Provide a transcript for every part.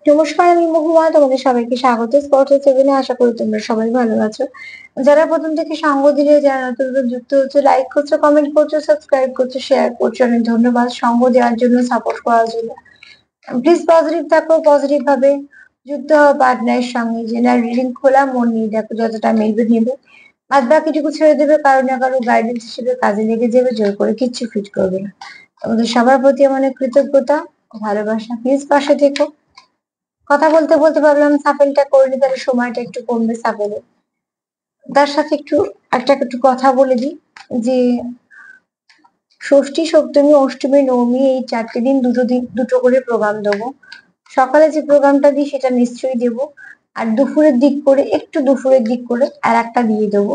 নমস্কার, আমি মহুয়া। তোমাদের সবাইকে স্বাগত স্পর্শ সেভেনে। আশা করি তোমরা সবাই ভালো আছো। যারা প্রথম থেকে সঙ্গ দিলে, যারা নতুন নতুন যুক্ত হচ্ছে, লাইক করছো, কমেন্ট করছো, সাবস্ক্রাইব করছো, শেয়ার করছো, অনেক ধন্যবাদ সঙ্গ দেওয়ার জন্য, সাপোর্ট করার জন্য। প্লিজ পজিটিভ থাকো, পজিটিভ ভাবে যুক্ত হও পার্টনারের সঙ্গে। জেনারেল রিডিং খোলা মন নিয়ে দেখো, যতটা মিলবে নেবে, বাদ বাকিটুকু ছেড়ে দেবে। কারো না কারো গাইডেন্স হিসেবে কাজে লেগে যাবে, জোর করে কিচ্ছু ফিট করবে না। তোমাদের সবার প্রতি আমার অনেক কৃতজ্ঞতা, ভালোবাসা। প্লিজ পাশে থেকো। কথা বলতে বলতে ভাবলাম সাফেলটা করে নি, তাহলে সময়টা একটু কমবে সাফেলে। তার সাথে একটু কথা বলে দিই যে ষষ্ঠী, সপ্তমী, অষ্টমী, নবমী এই 4টে দিন দুটো করে প্রোগ্রাম দেবো। সকালে যে প্রোগ্রামটা দিই সেটা নিশ্চয়ই দেবো। আর দুপুরের দিক করে আর একটা দিয়ে দেবো।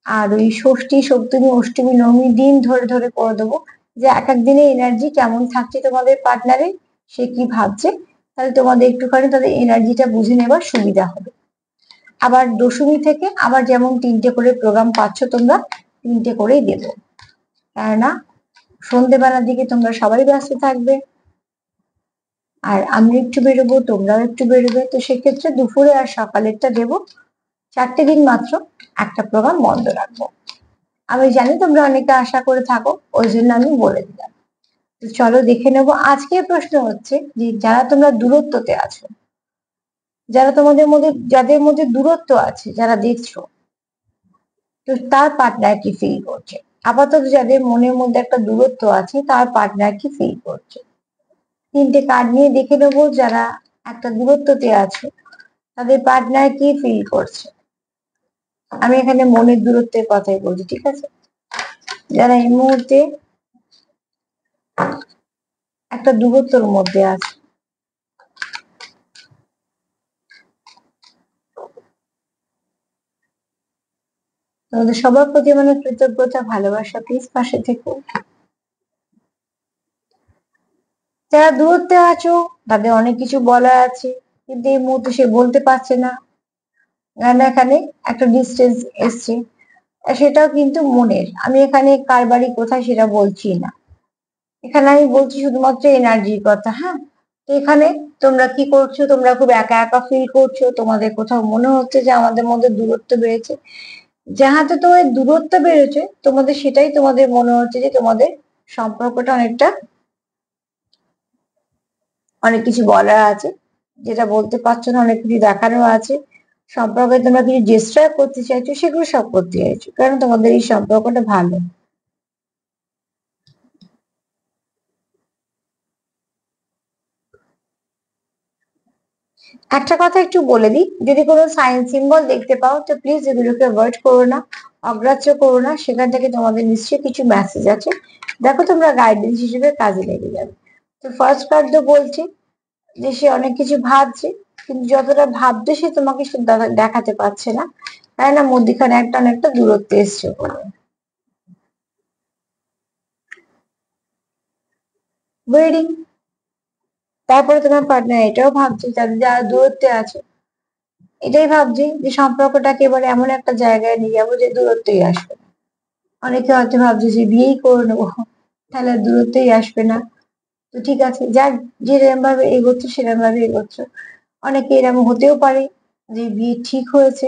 আর ওই ষষ্ঠী, সপ্তমী, অষ্টমী, নবমী দিন ধরে ধরে করে দেবো, যে এক এক দিনে এনার্জি কেমন থাকছে তোমাদের পার্টনারে, সে কি ভাবছে, তাহলে তোমাদের একটুখানি তাদের এনার্জিটা বুঝে নেবার সুবিধা হবে। আবার দশমী থেকে আবার যেমন 3টে করে প্রোগ্রাম পাচ্ছ তোমরা, 3টে করেই দেবো। কেননা সন্ধেবেলার দিকে তোমরা সবাই ব্যস্ত থাকবে, আর আমি একটু বেরোবো, তোমরাও একটু বেরোবে, তো সেক্ষেত্রে দুপুরে আর সকালেরটা দেবো। 4টে দিন মাত্র একটা প্রোগ্রাম বন্ধ রাখবো। আমি জানি তোমরা অনেকে আশা করে থাকো, ওই জন্য আমি বলে দিলাম। তো চলো দেখে নেবো। আজকের প্রশ্ন হচ্ছে যে যারা তোমরা দূরত্বতে আছো, যাদের মধ্যে দূরত্ব আছে, যারা দেখছো, তো তার পার্টনার কি ফিল করছে। আপাতত যাদের মনের মধ্যে একটা দূরত্ব আছে, তার পার্টনার কি ফিল করছে। 3টে কার্ড নিয়ে দেখে নেবো, যারা একটা দূরত্বতে আছে তাদের পার্টনার কি ফিল করছে। আমি এখানে মনের দূরত্বের কথাই বলছি, ঠিক আছে। যারা এই মুহূর্তে একটা দূরত্বের মধ্যে আছে, তোমাদের সবার প্রতি মানে কৃতজ্ঞতা, ভালোবাসা। প্লিজ পাশে থেকো। যারা দূরত্বে আছো, তাদের অনেক কিছু বলার আছে, কিন্তু এই মুহূর্তে সে বলতে পারছে না, কারণ এখানে একটা ডিস্টেন্স এসছে। সেটাও কিন্তু মনের। আমি এখানে কার বাড়ি কোথায় সেটা বলছি না, এখানে আমি বলছি শুধুমাত্র এনার্জির কথা। হ্যাঁ, তো এখানে তোমরা কি করছো, তোমরা খুব একা একা ফিল করছো, তোমাদের কোথাও মনে হচ্ছে যে আমাদের মধ্যে দূরত্ব বেড়েছে। যাহাতে তোমাদের দূরত্ব বেড়েছে, তোমাদের সেটাই তোমাদের মনে হচ্ছে যে তোমাদের সম্পর্কটা অনেক কিছু বলার আছে, যেটা বলতে পারছো না, অনেক কিছু দেখানো আছে। সম্পর্কে তোমরা কিছু ডিস্ট্রাক্ট করতে চাইছো, সেগুলো সব করতে চাইছো, কারণ তোমাদের এই সম্পর্কটা ভালো। একটা কথা একটু বলে দিই, যদি কোনো সাইন সিম্বল দেখতে পাও, তো প্লিজ এগুলোকে অ্যাভয়েড করো না, অগ্রাহ্য করো না। সেখান থেকে তোমাদের নিশ্চয়ই কিছু মেসেজ আছে, দেখো তোমরা গাইডেন্স হিসেবে কাজে লেগে যাবে। তো ফার্স্ট কার্ড তো বলছে যে সে অনেক কিছু ভাবছে, কিন্তু যতটা ভাবছে সে তোমাকে সে দেখাতে পারছে না, তাই না, মধ্যখানে অনেকটা দূরত্ব এসছে বলে। ওয়েডিং। তারপরে তোমার পার্টনার এটাও ভাবছে, যাদের যারা দূরত্বে আছে, এটাই ভাবছি যে সম্পর্কটাকে এবারে এমন একটা জায়গায় নিয়ে যাবো যে দূরত্বই আসবে না। অনেকে হয়তো ভাবছে যে বিয়েই করে নেবো, তাহলে আর দূরত্বই আসবে না। তো ঠিক আছে, যার যেরকম ভাবে এগোচ্ছে সেরকম ভাবে এগোচ্ছে। অনেকে এরকম হতেও পারে যে বিয়ে ঠিক হয়েছে,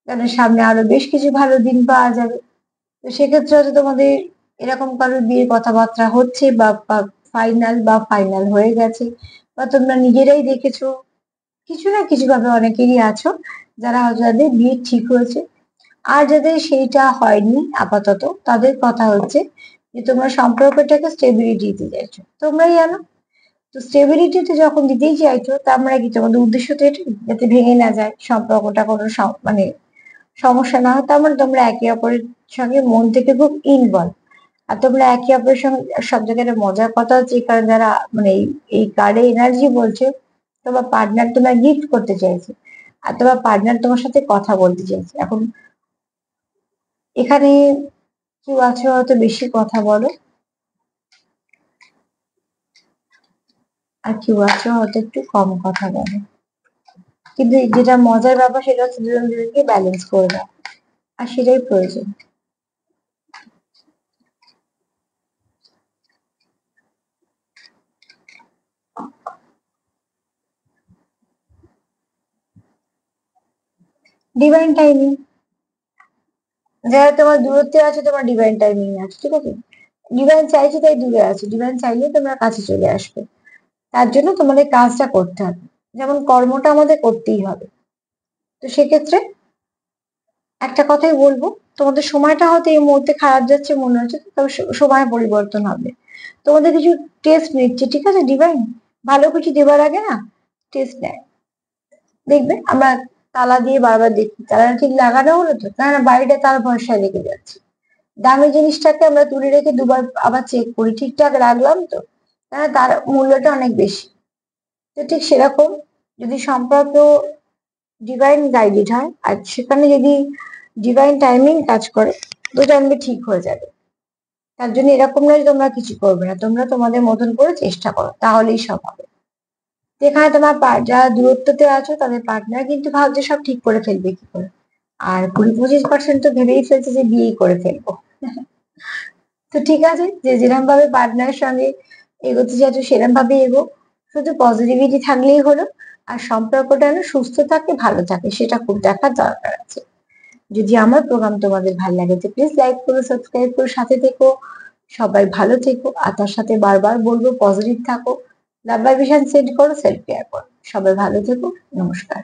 কারণ সামনে আরো বেশ কিছু ভালো দিন পাওয়া যাবে। তো সেক্ষেত্রে হয়তো তোমাদের এরকম কারোর বিয়ের কথাবার্তা হচ্ছে, বা ফাইনাল হয়ে গেছে, বা তোমরা নিজেরাই দেখেছো। কিছু না কিছু ভাবে অনেকেরই আছো যারা হয়তো যাদের বিয়ে ঠিক হয়েছে। আর যাদের সেইটা হয়নি আপাতত, তাদের কথা হচ্ছে যে তোমরা সম্পর্কটাকে স্টেবিলিটি দিতে চাইছো, তোমরাই জানো। তো স্টেবিলিটিতে যখন দিতেই চাইছো, তার মানে কি তোমাদের উদ্দেশ্য তো এটা, যাতে ভেঙে না যায় সম্পর্কটা, কোনো মানে সমস্যা না হয়। তার মানে তোমরা একে অপরের সঙ্গে মন থেকে খুব ইনভলভ। আর তোমরা একে অপরের সঙ্গে সব জায়গায় একটা মজার কথা হচ্ছে, এই কারণে যারা মানে এই কার্ডে এনার্জি বলছে, তোমার পার্টনার তোমার গিফট করতে চাইছে, আর তোমার পার্টনার তোমার সাথে কথা বলতে চাইছে। এখন এখানে কেউ আছে হয়তো বেশি কথা বলো, আর কেউ আছে হয়তো একটু কম কথা বলে, কিন্তু যেটা মজার ব্যাপার সেটা হচ্ছে দুজন দুজনকে ব্যালেন্স করে দেয়, আর সেটাই প্রয়োজন। ডিভাইন টাইমিং, যারা তোমার দূরত্বে আছে তোমার ডিভাইন টাইমিং আছে, ঠিক আছে? ডিভাইন চাইছে তাই দূরে আছে, ডিভাইন চাইলে তোমরা কাছে চলে আসবে। তার জন্য তোমাদের কাজটা করতে হবে, যেমন কর্মটা আমাদের করতেই হবে। তো সেক্ষেত্রে একটা কথাই বলবো, তোমাদের সময়টা হয়তো এই মুহূর্তে খারাপ যাচ্ছে মনে হচ্ছে, তবে সময় পরিবর্তন হবে। তোমাদের কিছু টেস্ট নিচ্ছে, ঠিক আছে? ডিভাইন ভালো কিছু দেবার আগে না টেস্ট নেয়। দেখবে আমরা তালা দিয়ে বারবার দেখি তালা ঠিক লাগানো হলো তো, না বাড়িটা তার ভরসায় রেখে যাচ্ছে। দামি জিনিসটাকে আমরা তুলে রেখে দুবার আবার চেক করি ঠিকঠাক রাখলাম তো, তার মূল্যটা অনেক বেশি। তো ঠিক সেরকম যদি সম্পর্ক ডিভাইন গাইডেড হয় আর সেখানে যদি ডিভাইন টাইমিং কাজ করে, তো জানবে ঠিক হয়ে যাবে। তার জন্য এরকম নয় যে তোমরা কিছু করবে না, তোমরা তোমাদের মতন করে চেষ্টা করো, তাহলেই সব হবে। যেখানে তোমার যারা দূরত্বতে আছো তাদের পার্টনার কিন্তু ভাবছে সব ঠিক করে ফেলবে কি করে, আর 20-25% তো ভেবেই ফেলছে যে বিয়েই করে ফেলবো। তো ঠিক আছে, যে যেরকম ভাবে পার্টনারের সঙ্গে এগোতে চাইছো সেরকম ভাবে এগো, শুধু পজিটিভিটি থাকলেই হলো। আর সম্পর্কটা যেন সুস্থ থাকে, ভালো থাকে, সেটা খুব দেখার দরকার আছে। যদি আমার প্রোগ্রাম তোমাদের ভালো লাগে তো প্লিজ লাইক করো, সাবস্ক্রাইব করো, সাথে থেকো। সবাই ভালো থেকো, আর তার সাথে বারবার বলবো পজিটিভ থাকো, লাভ ভাইব্রেশন সেন্ড করো, সেলফ কেয়ার করো। সবাই ভালো থেকো, নমস্কার।